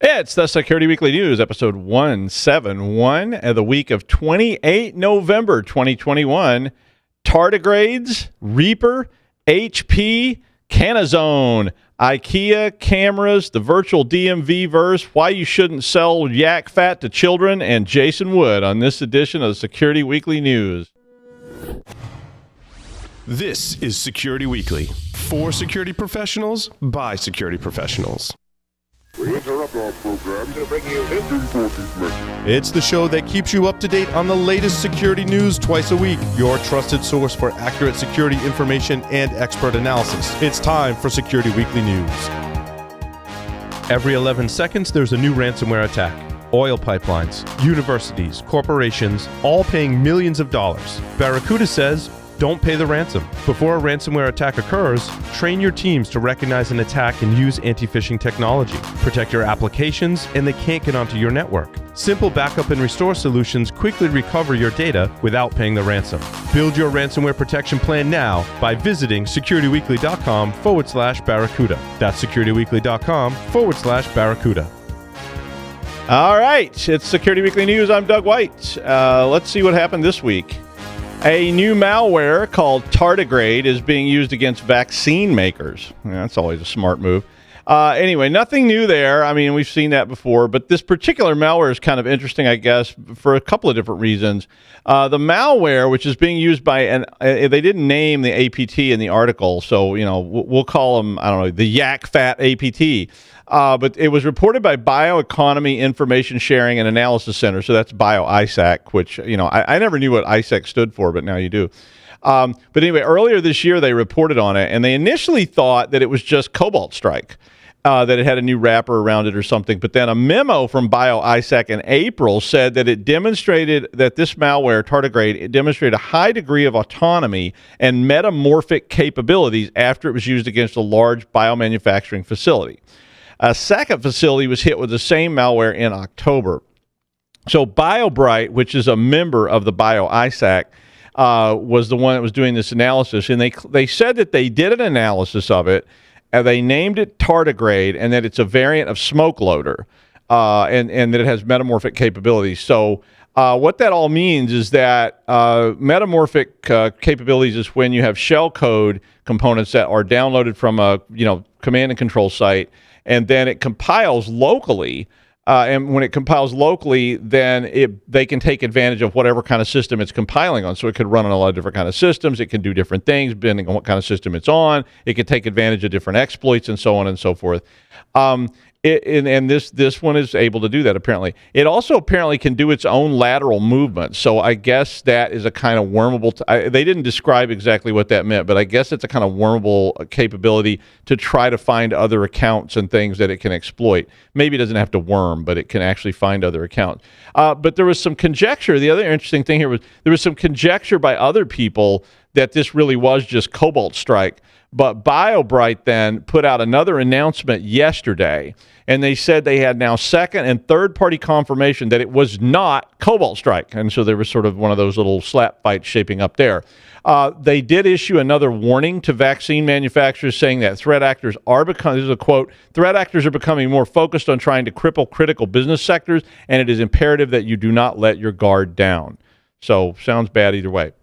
It's the Security Weekly News, episode 171 of the week of 28 November 2021. Tardigrades, Reaper, HP, Cannazon, Ikea, cameras, the virtual DMV verse, why you shouldn't sell yak fat to children, and Jason Wood on this edition of the Security Weekly News. This is Security Weekly, for security professionals, by security professionals. We interrupt our program to bring you this important message. It's the show that keeps you up to date on the latest security news twice a week. Your trusted source for accurate security information and expert analysis. It's time for Security Weekly News. Every 11 seconds, there's a new ransomware attack. Oil pipelines, universities, corporations, all paying millions of dollars. Barracuda says, don't pay the ransom. Before a ransomware attack occurs, train your teams to recognize an attack and use anti-phishing technology. Protect your applications, and they can't get onto your network. Simple backup and restore solutions quickly recover your data without paying the ransom. Build your ransomware protection plan now by visiting securityweekly.com/Barracuda. That's securityweekly.com/Barracuda. All right, it's Security Weekly News. I'm Doug White. Let's see what happened this week. A new malware called Tardigrade is being used against vaccine makers. Yeah, that's always a smart move. Anyway, nothing new there. I mean, we've seen that before, but this particular malware is kind of interesting, I guess, for a couple of different reasons. The malware, which is being used by, they didn't name the APT in the article, so, you know, we'll call them, I don't know, the yak fat APT. But it was reported by Bioeconomy Information Sharing and Analysis Center, so that's BioISAC, which, you know, I never knew what ISAC stood for, but now you do. But anyway, earlier this year they reported on it, and they initially thought that it was just Cobalt Strike, that it had a new wrapper around it or something. But then a memo from BioISAC in April said that it demonstrated that this malware, Tardigrade, it demonstrated a high degree of autonomy and metamorphic capabilities after it was used against a large biomanufacturing facility. A second facility was hit with the same malware in October. So BioBright, which is a member of the BioISAC, was the one that was doing this analysis, and they said that they did an analysis of it, and they named it Tardigrade, and that it's a variant of Smoke Loader, and that it has metamorphic capabilities. So what that all means is that metamorphic capabilities is when you have shellcode components that are downloaded from a command and control site, and then it compiles locally. And when it compiles locally, then they can take advantage of whatever kind of system it's compiling on. So it could run on a lot of different kind of systems. It can do different things depending on what kind of system it's on. It can take advantage of different exploits and so on and so forth. This one is able to do that, apparently. It also apparently can do its own lateral movement. So I guess that is a kind of wormable... they didn't describe exactly what that meant, but I guess it's a kind of wormable capability to try to find other accounts and things that it can exploit. Maybe it doesn't have to worm, but it can actually find other accounts. But there was some conjecture. The other interesting thing here was there was some conjecture by other people that this really was just Cobalt Strike. But BioBright then put out another announcement yesterday, and they said they had now second and third party confirmation that it was not Cobalt Strike. And so there was sort of one of those little slap fights shaping up there. They did issue another warning to vaccine manufacturers saying that threat actors are becoming, this is a quote, threat actors are becoming more focused on trying to cripple critical business sectors, and it is imperative that you do not let your guard down. So sounds bad either way.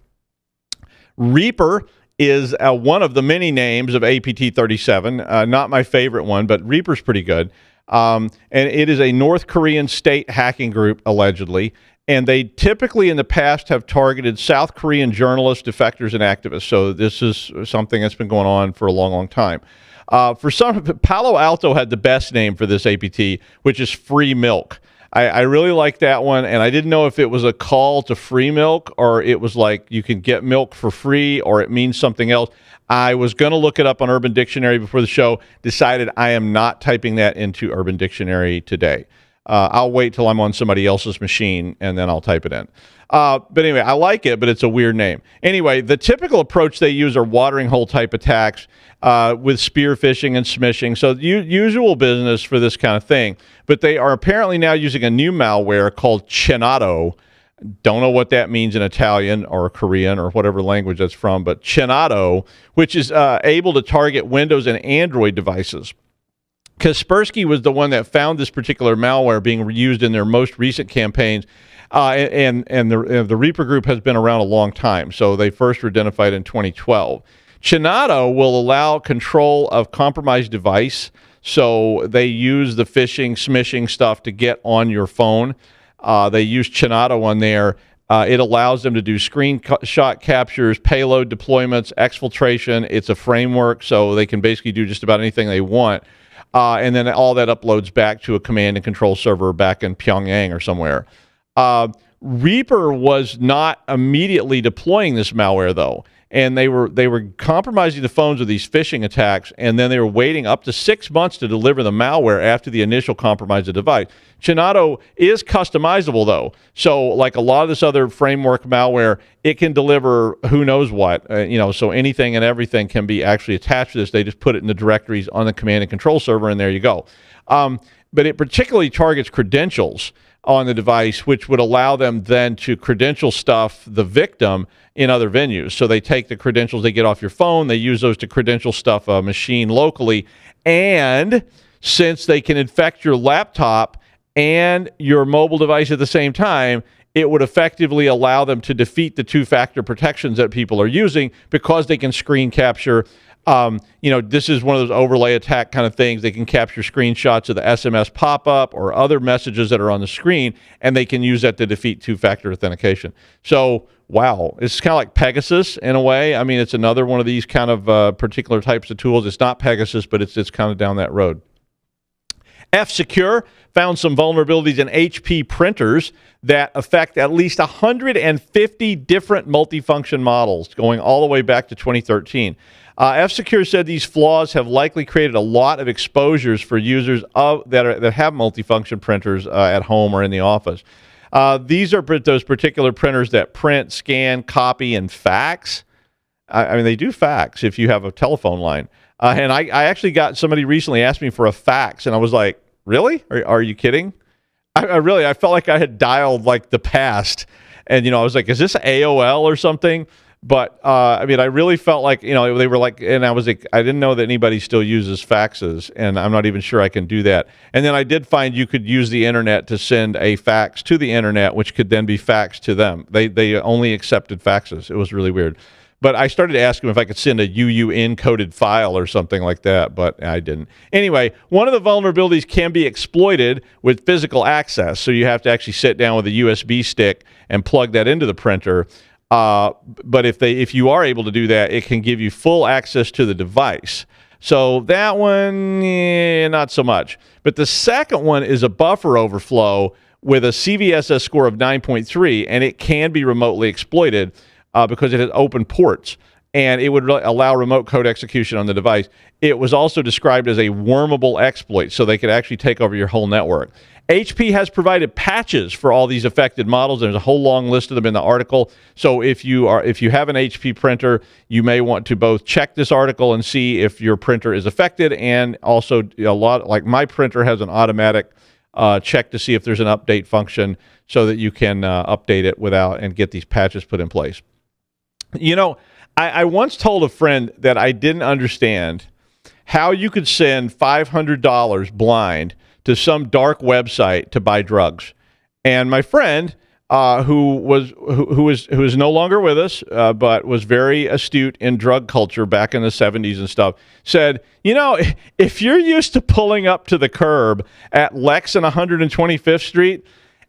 Reaper is one of the many names of APT-37. Not my favorite one, but Reaper's pretty good. And it is a North Korean state hacking group, allegedly. And they typically in the past have targeted South Korean journalists, defectors, and activists. So this is something that's been going on for a long, long time. For some, Palo Alto had the best name for this APT, which is Free Milk. I really like that one, and I didn't know if it was a call to free milk or it was like you can get milk for free or it means something else. I was going to look it up on Urban Dictionary before the show, decided I am not typing that into Urban Dictionary today. I'll wait till I'm on somebody else's machine, and then I'll type it in. But anyway, I like it, but it's a weird name. Anyway, the typical approach they use are watering hole type attacks with spear phishing and smishing. So usual business for this kind of thing. But they are apparently now using a new malware called Cannazon. Don't know what that means in Italian or Korean or whatever language that's from, but Cannazon, which is able to target Windows and Android devices. Kaspersky was the one that found this particular malware being used in their most recent campaigns. And the Reaper group has been around a long time. So they first were identified in 2012. Cannazon will allow control of compromised device. So they use the phishing, smishing stuff to get on your phone. They use Cannazon on there. It allows them to do screenshot captures, payload deployments, exfiltration. It's a framework, so they can basically do just about anything they want. And then all that uploads back to a command and control server back in Pyongyang or somewhere. Reaper was not immediately deploying this malware, though. And they were compromising the phones with these phishing attacks, and then they were waiting up to 6 months to deliver the malware after the initial compromise of the device. Cannazon is customizable, though. So like a lot of this other framework malware, it can deliver who knows what. So anything and everything can be actually attached to this. They just put it in the directories on the command and control server, and there you go. But it particularly targets credentials on the device, which would allow them then to credential stuff the victim in other venues. So they take the credentials they get off your phone, they use those to credential stuff a machine locally, and since they can infect your laptop and your mobile device at the same time, it would effectively allow them to defeat the two-factor protections that people are using because they can screen capture. This is one of those overlay attack kind of things. They can capture screenshots of the SMS pop-up or other messages that are on the screen, and they can use that to defeat two-factor authentication. So, wow, it's kind of like Pegasus in a way. I mean, it's another one of these kind of particular types of tools. It's not Pegasus, but it's kind of down that road. F-Secure found some vulnerabilities in HP printers that affect at least 150 different multifunction models, going all the way back to 2013. F-Secure said these flaws have likely created a lot of exposures for users that have multifunction printers at home or in the office. These are those particular printers that print, scan, copy, and fax. I mean, they do fax if you have a telephone line. And I actually got somebody recently asked me for a fax, and I was like, really? Are you kidding? I felt like I had dialed like the past. And, I was like, is this AOL or something? But, I really felt like, they were like, and I was like, I didn't know that anybody still uses faxes, and I'm not even sure I can do that. And then I did find you could use the internet to send a fax to the internet, which could then be faxed to them. They only accepted faxes. It was really weird. But I started to ask them if I could send a UU encoded file or something like that, but I didn't. Anyway, one of the vulnerabilities can be exploited with physical access. So you have to actually sit down with a USB stick and plug that into the printer. But if you are able to do that, it can give you full access to the device. So that one, not so much. But the second one is a buffer overflow with a CVSS score of 9.3, and it can be remotely exploited because it has open ports, and it would allow remote code execution on the device. It was also described as a wormable exploit, so they could actually take over your whole network. HP has provided patches for all these affected models. There's a whole long list of them in the article. So if you have an HP printer, you may want to both check this article and see if your printer is affected, and also like my printer has an automatic check to see if there's an update function so that you can update it and get these patches put in place. I once told a friend that I didn't understand how you could send $500 blind to some dark website to buy drugs. And my friend, who is no longer with us, but was very astute in drug culture back in the 70s and stuff, said, if you're used to pulling up to the curb at Lex and 125th Street,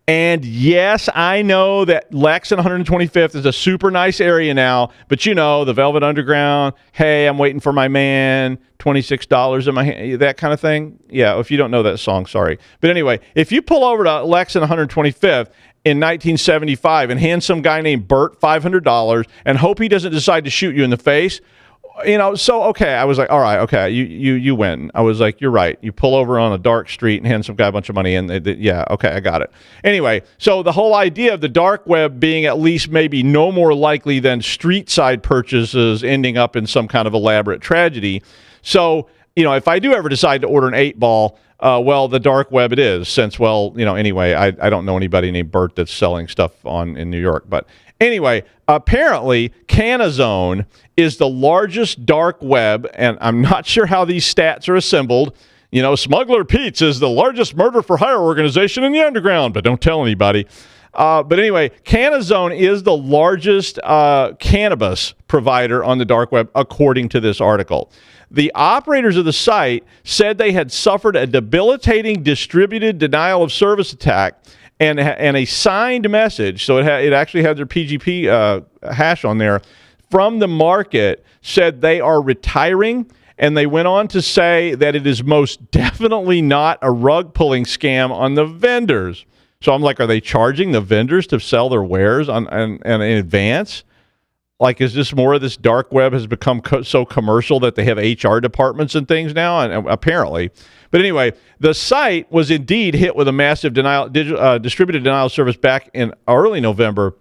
and yes, I know that Lex and 125th is a super nice area now, but the Velvet Underground, hey, I'm waiting for my man, $26 in my hand, that kind of thing. Yeah, if you don't know that song, sorry. But anyway, if you pull over to Lex and 125th in 1975 and hand some guy named Bert $500 and hope he doesn't decide to shoot you in the face, so okay, I was like, all right, okay, you win. I was like, you're right. You pull over on a dark street and hand some guy a bunch of money, and yeah, okay, I got it. Anyway, so the whole idea of the dark web being at least maybe no more likely than street side purchases ending up in some kind of elaborate tragedy. So if I do ever decide to order an 8-ball, the dark web it is, since anyway, I don't know anybody named Bert that's selling stuff in New York, but. Anyway, apparently, Cannazon is the largest dark web, and I'm not sure how these stats are assembled. Smuggler Pete's is the largest murder for hire organization in the underground, but don't tell anybody. But anyway, Cannazon is the largest cannabis provider on the dark web, according to this article. The operators of the site said they had suffered a debilitating distributed denial of service attack and a signed message, so it actually had their PGP hash on there, from the market, said they are retiring. And they went on to say that it is most definitely not a rug-pulling scam on the vendors. So I'm like, are they charging the vendors to sell their wares in advance? Like, is this more of this dark web has become so commercial that they have HR departments and things now? And apparently. But anyway, the site was indeed hit with a massive distributed denial of service back in early November.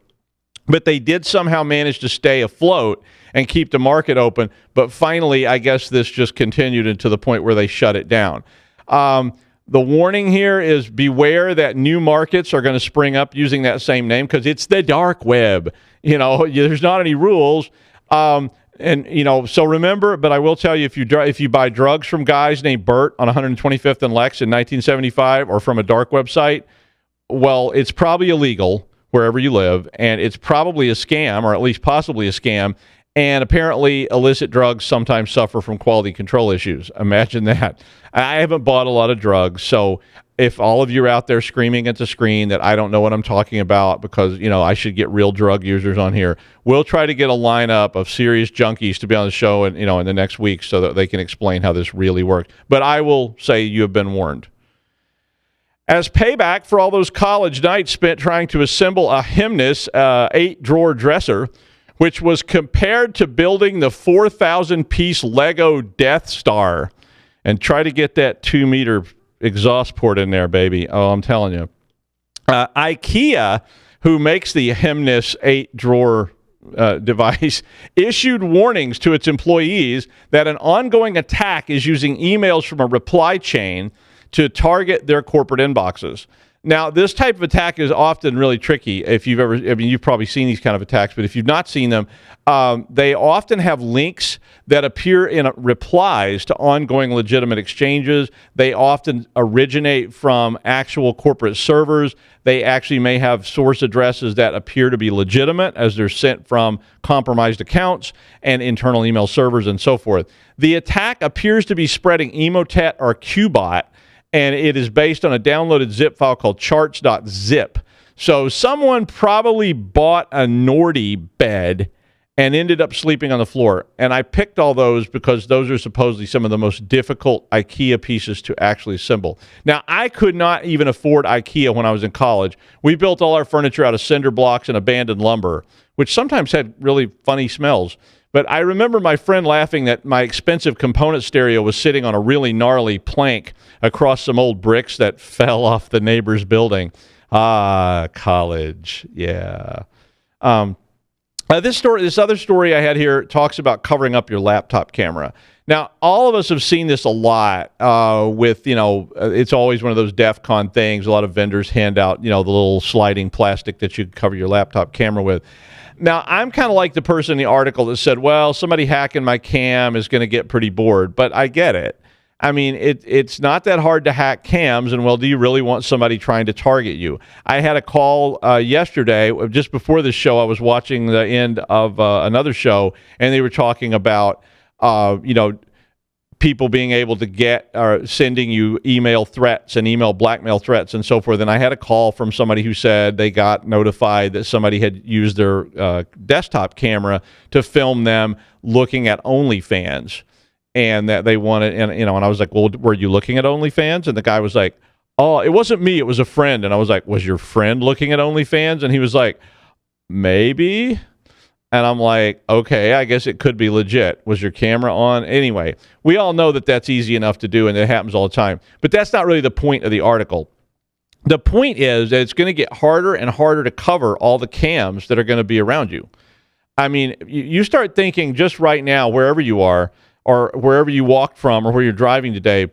But they did somehow manage to stay afloat and keep the market open. But finally, I guess this just continued into the point where they shut it down. The warning here is beware that new markets are going to spring up using that same name because it's the dark web. There's not any rules. So remember, but I will tell you, if you buy drugs from guys named Bert on 125th and Lex in 1975 or from a dark website, well, it's probably illegal wherever you live, and it's probably a scam, or at least possibly a scam, and apparently illicit drugs sometimes suffer from quality control issues. Imagine that. I haven't bought a lot of drugs, so if all of you are out there screaming at the screen that I don't know what I'm talking about because, I should get real drug users on here, we'll try to get a lineup of serious junkies to be on the show in the next week so that they can explain how this really works. But I will say you have been warned. As payback for all those college nights spent trying to assemble a Hymnus 8-drawer dresser, which was compared to building the 4,000-piece Lego Death Star, and try to get that 2-meter exhaust port in there, baby. Oh, I'm telling you. Ikea, who makes the Hymnus 8-drawer device, issued warnings to its employees that an ongoing attack is using emails from a reply chain to target their corporate inboxes. Now, this type of attack is often really tricky. If you've probably seen these kind of attacks, but if you've not seen them, they often have links that appear in replies to ongoing legitimate exchanges. They often originate from actual corporate servers. They actually may have source addresses that appear to be legitimate as they're sent from compromised accounts and internal email servers and so forth. The attack appears to be spreading Emotet or Qbot, and it is based on a downloaded zip file called charts.zip. So someone probably bought a Nordy bed and ended up sleeping on the floor. And I picked all those because those are supposedly some of the most difficult IKEA pieces to actually assemble. Now, I could not even afford IKEA when I was in college. We built all our furniture out of cinder blocks and abandoned lumber, which sometimes had really funny smells. But I remember my friend laughing that my expensive component stereo was sitting on a really gnarly plank across some old bricks that fell off the neighbor's building. College. Yeah. This other story I had here talks about covering up your laptop camera. Now, all of us have seen this a lot with, it's always one of those DEF CON things. A lot of vendors hand out, the little sliding plastic that you cover your laptop camera with. Now, I'm kind of like the person in the article that said, well, somebody hacking my cam is going to get pretty bored, but I get it. I mean, it's not that hard to hack cams, and, well, do you really want somebody trying to target you? I had a call yesterday, just before this show. I was watching the end of another show, and they were talking about, people being able to get or sending you email threats and email blackmail threats and so forth. And I had a call from somebody who said they got notified that somebody had used their desktop camera to film them looking at OnlyFans, and that they wanted, and I was like, well, were you looking at OnlyFans? And the guy was like, oh, it wasn't me, it was a friend. And I was like, was your friend looking at OnlyFans? And he was like, maybe. And I'm like, okay, I guess it could be legit. Was your camera on? Anyway, we all know that that's easy enough to do, and it happens all the time. But that's not really the point of the article. The point is that it's going to get harder and harder to cover all the cams that are going to be around you. I mean, you start thinking just right now, wherever you are, or wherever you walked from, or where you're driving today,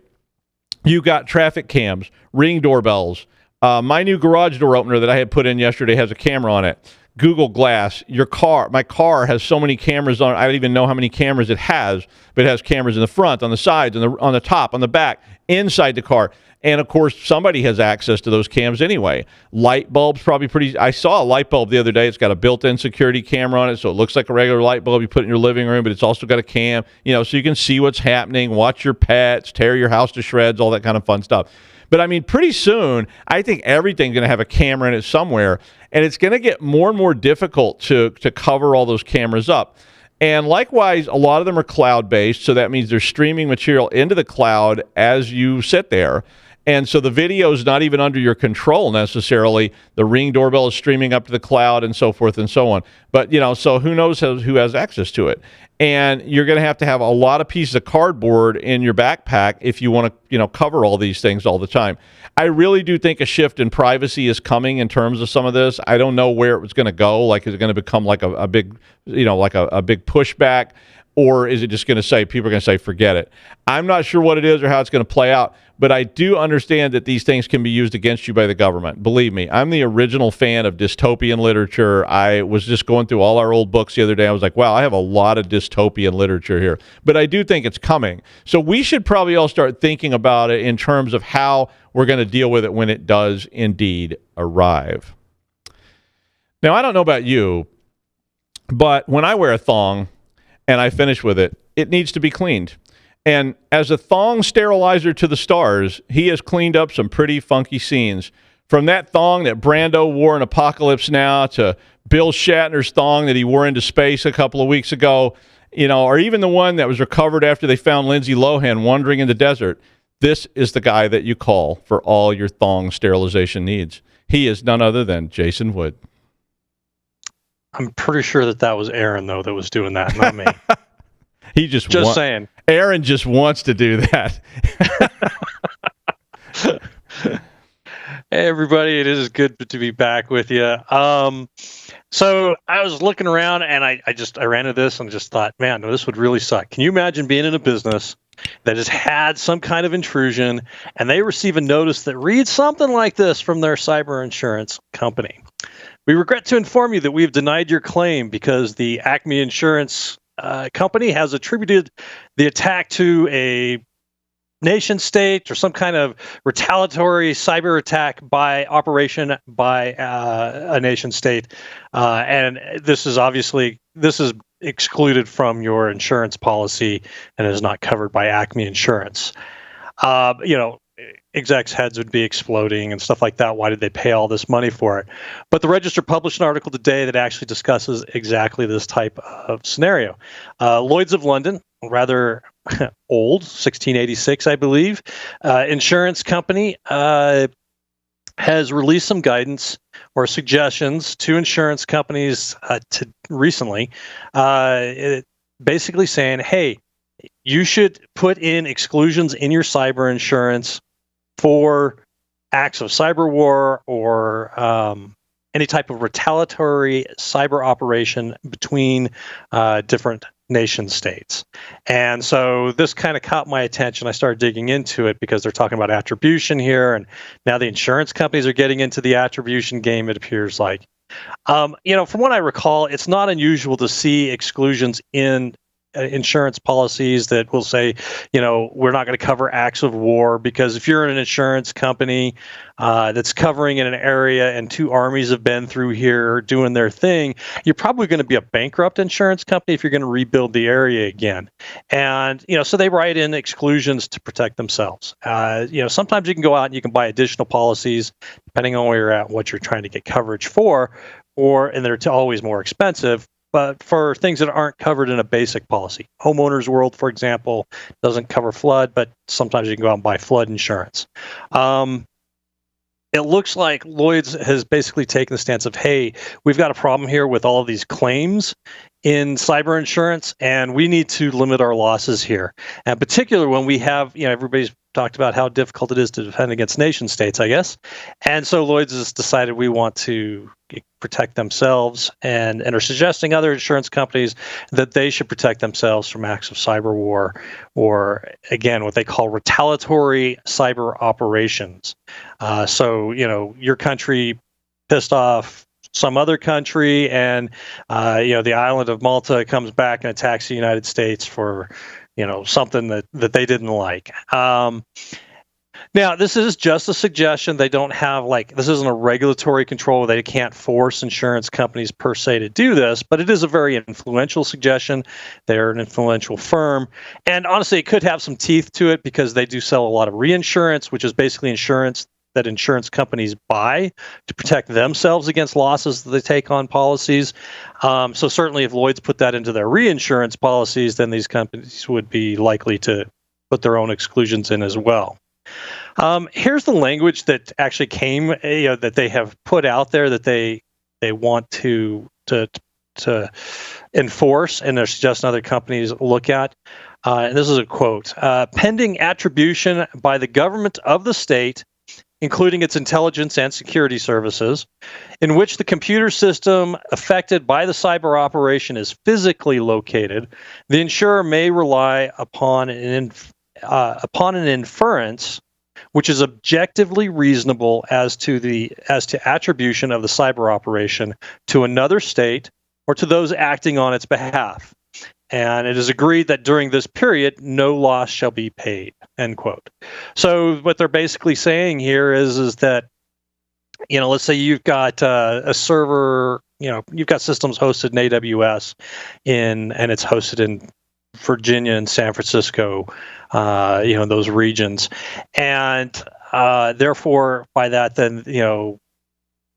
you got traffic cams, Ring doorbells. My new garage door opener that I had put in yesterday has a camera on it. Google Glass, my car has so many cameras on it. I don't even know how many cameras it has, but it has cameras in the front, on the sides, on the top, on the back, inside the car. And of course, somebody has access to those cams anyway. Light bulbs probably I saw a light bulb the other day. It's got a built-in security camera on it, so it looks like a regular light bulb you put in your living room, but it's also got a cam, so you can see what's happening, watch your pets, tear your house to shreds, all that kind of fun stuff. But I mean, pretty soon, I think everything's going to have a camera in it somewhere, and it's going to get more and more difficult to cover all those cameras up. And likewise, a lot of them are cloud-based, so that means they're streaming material into the cloud as you sit there. And so the video is not even under your control necessarily. The Ring doorbell is streaming up to the cloud and so forth and so on. But, so who knows who has access to it? And you're going to have a lot of pieces of cardboard in your backpack if you want to, cover all these things all the time. I really do think a shift in privacy is coming in terms of some of this. I don't know where it was going to go. Like, is it going to become like a big, like a big pushback? Or is it just going to say, people are going to say, forget it? I'm not sure what it is or how it's going to play out, but I do understand that these things can be used against you by the government. Believe me, I'm the original fan of dystopian literature. I was just going through all our old books the other day. I was like, wow, I have a lot of dystopian literature here. But I do think it's coming. So we should probably all start thinking about it in terms of how we're going to deal with it when it does indeed arrive. Now, I don't know about you, but when I wear a thong, and I finish with it, it needs to be cleaned. And as a thong sterilizer to the stars, he has cleaned up some pretty funky scenes. From that thong that Brando wore in Apocalypse Now to Bill Shatner's thong that he wore into space a couple of weeks ago, or even the one that was recovered after they found Lindsay Lohan wandering in the desert. This is the guy that you call for all your thong sterilization needs. He is none other than Jason Wood. I'm pretty sure that was Aaron, though, that was doing that, not me. He just saying. Aaron just wants to do that. Hey, everybody, it is good to be back with you. So I was looking around, and I ran into this and just thought, man, no, this would really suck. Can you imagine being in a business that has had some kind of intrusion, and they receive a notice that reads something like this from their cyber insurance company? We regret to inform you that we've denied your claim because the Acme Insurance company has attributed the attack to a nation state or some kind of retaliatory cyber attack by a nation state. And this is excluded from your insurance policy and is not covered by Acme Insurance. Execs' heads would be exploding and stuff like that. Why did they pay all this money for it? But the Register published an article today that actually discusses exactly this type of scenario. Lloyd's of London, rather old, 1686, I believe, insurance company has released some guidance or suggestions to insurance companies recently, basically saying, hey, you should put in exclusions in your cyber insurance for acts of cyber war or any type of retaliatory cyber operation between different nation states. And so this kind of caught my attention. I started digging into it because they're talking about attribution here, and now the insurance companies are getting into the attribution game, it appears like. From what I recall, it's not unusual to see exclusions in insurance policies that will say, we're not going to cover acts of war, because if you're in an insurance company that's covering in an area and two armies have been through here doing their thing, you're probably going to be a bankrupt insurance company if you're going to rebuild the area again. And, so they write in exclusions to protect themselves. Sometimes you can go out and you can buy additional policies depending on where you're at, what you're trying to get coverage for, and they're always more expensive. But for things that aren't covered in a basic policy, Homeowners World, for example, doesn't cover flood, but sometimes you can go out and buy flood insurance. It looks like Lloyd's has basically taken the stance of, hey, we've got a problem here with all of these claims in cyber insurance, and we need to limit our losses here. And particularly when we have, everybody's talked about how difficult it is to defend against nation states, I guess. And so Lloyd's has decided we want to protect themselves and are suggesting other insurance companies that they should protect themselves from acts of cyber war, or again, what they call retaliatory cyber operations. So, your country pissed off some other country, and the island of Malta comes back and attacks the United States for something that they didn't like. Now, this is just a suggestion. They don't have this isn't a regulatory control. They can't force insurance companies per se to do this, but it is a very influential suggestion. They're an influential firm. And honestly, it could have some teeth to it because they do sell a lot of reinsurance, which is basically insurance that insurance companies buy to protect themselves against losses that they take on policies. So certainly if Lloyd's put that into their reinsurance policies, then these companies would be likely to put their own exclusions in as well. Here's the language that actually came, that they have put out there that they want to enforce, and they're suggesting other companies look at. And this is a quote: "Pending attribution by the government of the state, including its intelligence and security services, in which the computer system affected by the cyber operation is physically located, the insurer may rely upon an inference which is objectively reasonable as to attribution of the cyber operation to another state or to those acting on its behalf. And it is agreed that during this period, no loss shall be paid," end quote. So what they're basically saying here is that, let's say you've got a server, you've got systems hosted in AWS and it's hosted in Virginia and San Francisco, those regions. And therefore, by that, then,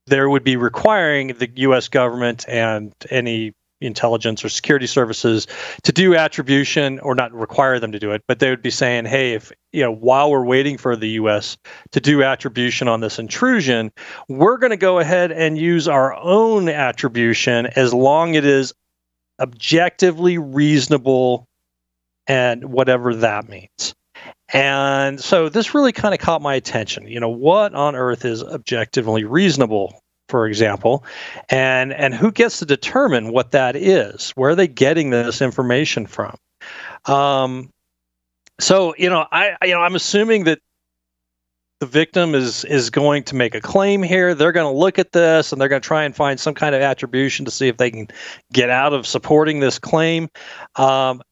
there would be requiring the U.S. government and any intelligence or security services to do attribution, or not require them to do it, but they would be saying, hey, if, while we're waiting for the U.S. to do attribution on this intrusion, we're going to go ahead and use our own attribution as long as it is objectively reasonable, and whatever that means. And so this really kind of caught my attention. What on earth is objectively reasonable, for example, and who gets to determine what that is? Where are they getting this information from? I'm assuming that the victim is going to make a claim here. They're going to look at this and they're going to try and find some kind of attribution to see if they can get out of supporting this claim. And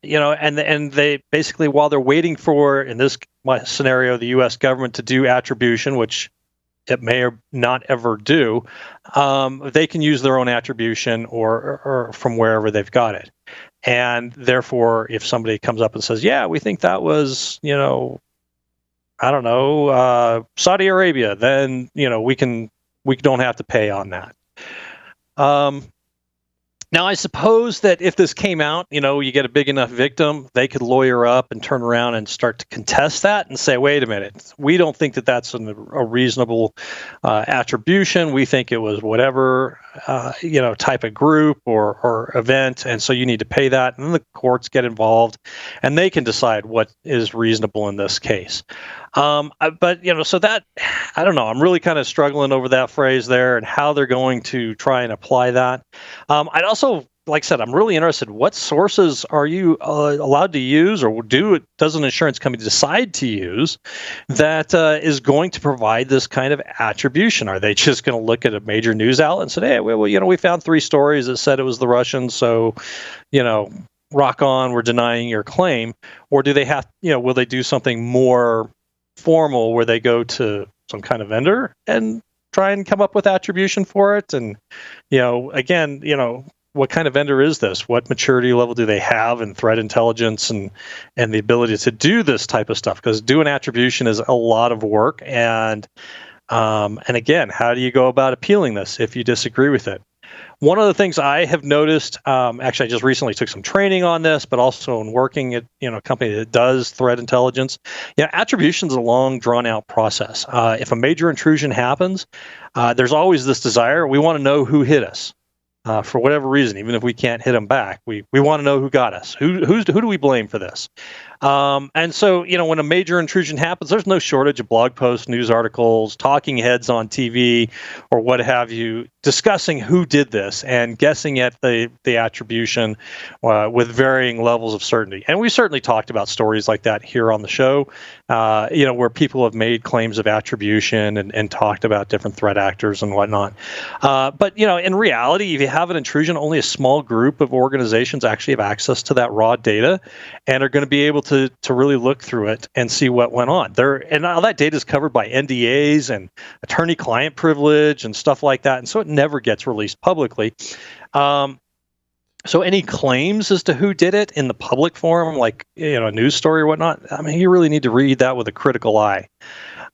they basically, while they're waiting for, in this scenario, the U.S. government to do attribution, which it may or not ever do, they can use their own attribution or from wherever they've got it. And therefore, if somebody comes up and says, yeah, we think that was, Saudi Arabia, then, we don't have to pay on that. Now, I suppose that if this came out, you get a big enough victim, they could lawyer up and turn around and start to contest that and say, wait a minute, we don't think that that's a reasonable attribution. We think it was whatever, type of group or event. And so you need to pay that. And then the courts get involved and they can decide what is reasonable in this case. So that, I don't know, I'm really kind of struggling over that phrase there and how they're going to try and apply that. I'd also, like I said, I'm really interested. What sources are you allowed to use, or does an insurance company decide to use that is going to provide this kind of attribution? Are they just going to look at a major news outlet and say, hey, well, we found 3 stories that said it was the Russians, so, rock on, we're denying your claim? Or do they have, will they do something more formal where they go to some kind of vendor and try and come up with attribution for it? And, again, what kind of vendor is this? What maturity level do they have in threat intelligence and the ability to do this type of stuff? Because doing attribution is a lot of work. And again, how do you go about appealing this if you disagree with it? One of the things I have noticed, actually, I just recently took some training on this, but also in working at a company that does threat intelligence. Attribution is a long, drawn-out process. If a major intrusion happens, there's always this desire. We want to know who hit us for whatever reason, even if we can't hit them back. We want to know who got us. Who do we blame for this? And so, when a major intrusion happens, there's no shortage of blog posts, news articles, talking heads on TV, or what have you, discussing who did this and guessing at the attribution with varying levels of certainty. And we certainly talked about stories like that here on the show, where people have made claims of attribution and talked about different threat actors and whatnot. But in reality, if you have an intrusion, only a small group of organizations actually have access to that raw data and are going to be able to really look through it and see what went on there. And all that data is covered by NDAs and attorney-client privilege and stuff like that. And so it never gets released publicly. So any claims as to who did it in the public forum, like a news story or whatnot, I mean, you really need to read that with a critical eye.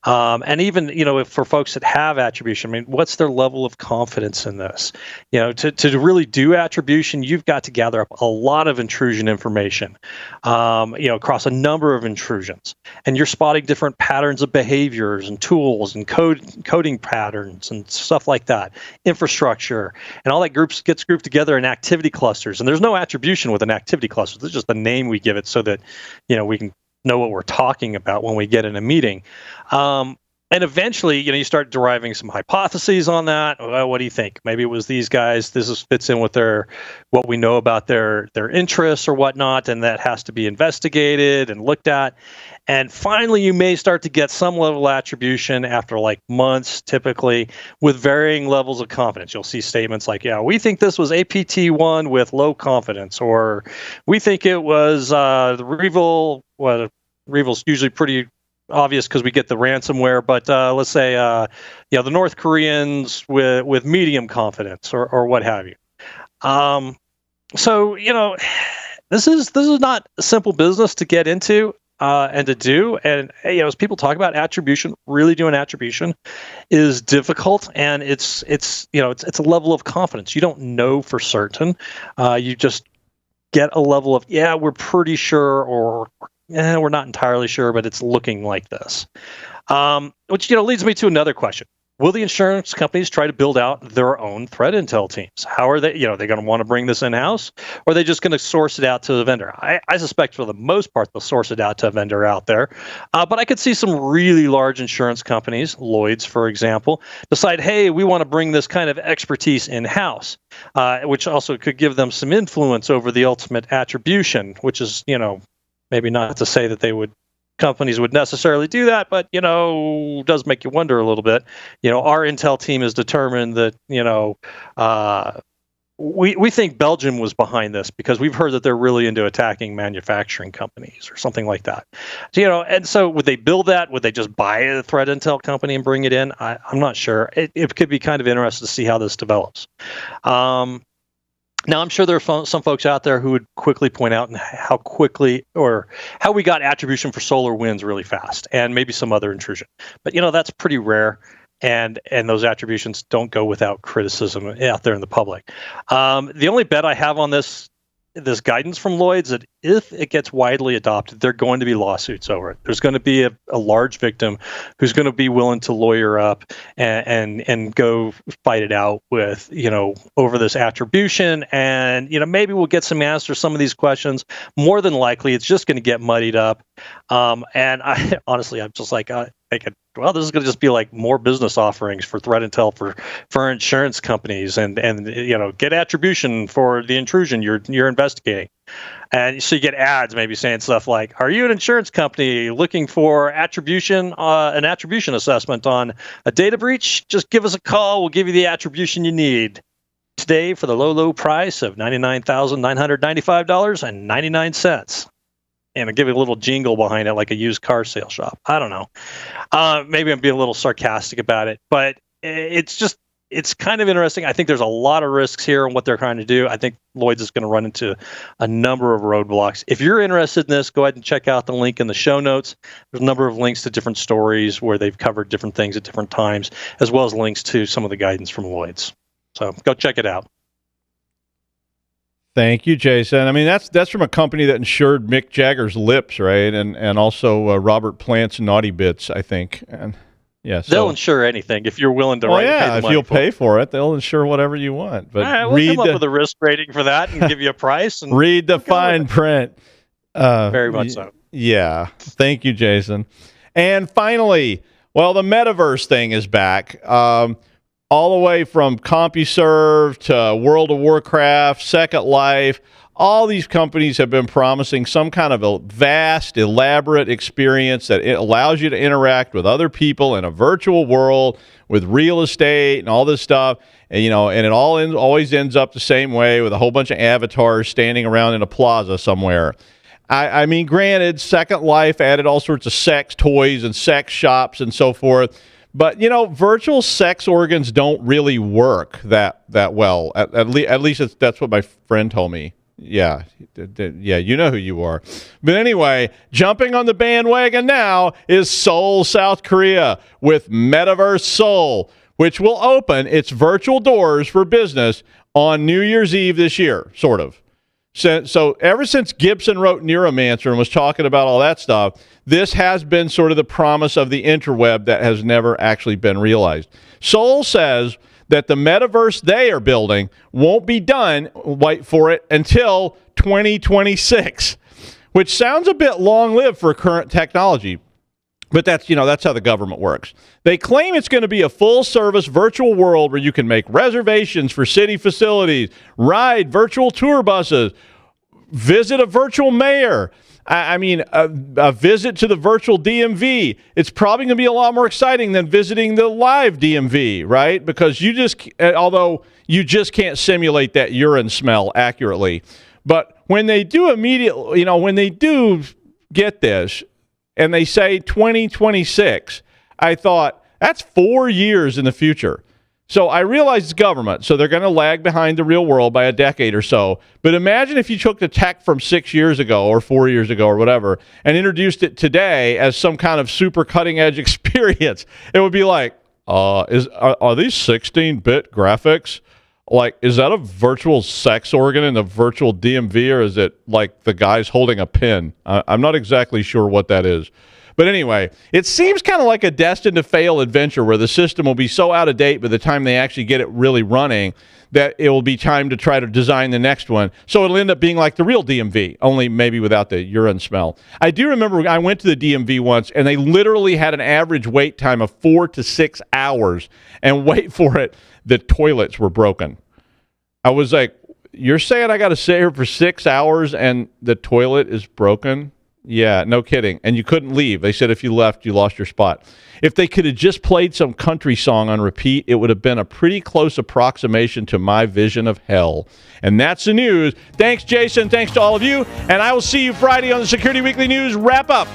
And even, if for folks that have attribution, I mean, what's their level of confidence in this? To really do attribution, you've got to gather up a lot of intrusion information, across a number of intrusions. And you're spotting different patterns of behaviors and tools and coding patterns and stuff like that, infrastructure, and all that gets grouped together in activity clusters. And there's no attribution with an activity cluster. It's just the name we give it so that, we can know what we're talking about when we get in a meeting. And eventually, you start deriving some hypotheses on that. Well, what do you think? Maybe it was these guys. Fits in with what we know about their interests or whatnot, and that has to be investigated and looked at. And finally, you may start to get some level of attribution after like months, typically, with varying levels of confidence. You'll see statements like, yeah, we think this was APT1 with low confidence, or we think it was the REvil. Well, REvil's usually pretty obvious because we get the ransomware, but let's say, the North Koreans with medium confidence or what have you. So, this is not a simple business to get into. And to do, and as people talk about attribution, really doing attribution is difficult, and it's a level of confidence. You don't know for certain. You just get a level of we're pretty sure, or we're not entirely sure, but it's looking like this. Which leads me to another question. Will the insurance companies try to build out their own threat intel teams? How are they? They're going to want to bring this in-house, or are they just going to source it out to the vendor? I suspect for the most part they'll source it out to a vendor out there. But I could see some really large insurance companies, Lloyd's for example, decide, hey, we want to bring this kind of expertise in-house, which also could give them some influence over the ultimate attribution, which is, maybe not to say that companies would necessarily do that, but, does make you wonder a little bit. Our intel team has determined that, we think Belgium was behind this because we've heard that they're really into attacking manufacturing companies or something like that. So, and so would they build that? Would they just buy a threat intel company and bring it in? I'm not sure. It could be kind of interesting to see how this develops. Now, I'm sure there are some folks out there who would quickly point out how quickly or how we got attribution for SolarWinds really fast, and maybe some other intrusion. But, that's pretty rare, and those attributions don't go without criticism out there in the public. The only bet I have on this guidance from Lloyd's that if it gets widely adopted, there are going to be lawsuits over it. There's going to be a large victim who's going to be willing to lawyer up and go fight it out with, over this attribution. And, maybe we'll get some answers to some of these questions. More than likely, it's just going to get muddied up. And I honestly, I'm just like, thinking, well, this is going to just be like more business offerings for threat intel for insurance companies and get attribution for the intrusion you're investigating. And so you get ads maybe saying stuff like, are you an insurance company looking for attribution, an attribution assessment on a data breach? Just give us a call. We'll give you the attribution you need today for the low price of $99,995.99. And I'll give you a little jingle behind it, like a used car sales shop. I don't know. Maybe I'm being a little sarcastic about it, but it's kind of interesting. I think there's a lot of risks here in what they're trying to do. I think Lloyd's is going to run into a number of roadblocks. If you're interested in this, go ahead and check out the link in the show notes. There's a number of links to different stories where they've covered different things at different times, as well as links to some of the guidance from Lloyd's. So go check it out. Thank you, Jason. I mean, that's from a company that insured Mick Jagger's lips, right? And also Robert Plant's Naughty Bits, I think. And yeah, so they'll insure anything if you're willing to. If you'll pay for it, they'll insure whatever you want. But we'll come up with a risk rating for that and give you a price. And read the fine print. Very much so. Yeah. Thank you, Jason. And finally, well, the metaverse thing is back. All the way from CompuServe to World of Warcraft, Second Life, all these companies have been promising some kind of a vast, elaborate experience that it allows you to interact with other people in a virtual world with real estate and all this stuff. And, and it always ends up the same way with a whole bunch of avatars standing around in a plaza somewhere. I mean, granted, Second Life added all sorts of sex toys and sex shops and so forth. But, virtual sex organs don't really work that well. At least that's what my friend told me. Yeah, you know who you are. But anyway, jumping on the bandwagon now is Seoul, South Korea, with Metaverse Seoul, which will open its virtual doors for business on New Year's Eve this year, sort of. So ever since Gibson wrote Neuromancer and was talking about all that stuff, this has been sort of the promise of the interweb that has never actually been realized. Seoul says that the metaverse they are building won't be done, wait for it, until 2026, which sounds a bit long-lived for current technology. But that's how the government works. They claim it's going to be a full-service virtual world where you can make reservations for city facilities, ride virtual tour buses, visit a virtual mayor. A visit to the virtual DMV. It's probably going to be a lot more exciting than visiting the live DMV, right? Because although you just can't simulate that urine smell accurately. But when they do when they do get this, and they say 2026, I thought, that's 4 years in the future. So I realize it's government, so they're going to lag behind the real world by a decade or so. But imagine if you took the tech from 6 years ago or 4 years ago or whatever and introduced it today as some kind of super cutting-edge experience. It would be like, are these 16-bit graphics? Like, is that a virtual sex organ in a virtual DMV, or is it like the guy's holding a pin? I'm not exactly sure what that is. But anyway, it seems kind of like a destined to fail adventure where the system will be so out of date by the time they actually get it really running that it will be time to try to design the next one. So it'll end up being like the real DMV, only maybe without the urine smell. I do remember I went to the DMV once, and they literally had an average wait time of 4 to 6 hours. And wait for it, the toilets were broken. I was like, you're saying I got to sit here for 6 hours and the toilet is broken? Yeah, no kidding. And you couldn't leave. They said if you left, you lost your spot. If they could have just played some country song on repeat, it would have been a pretty close approximation to my vision of hell. And that's the news. Thanks, Jason. Thanks to all of you. And I will see you Friday on the Security Weekly News Wrap-Up.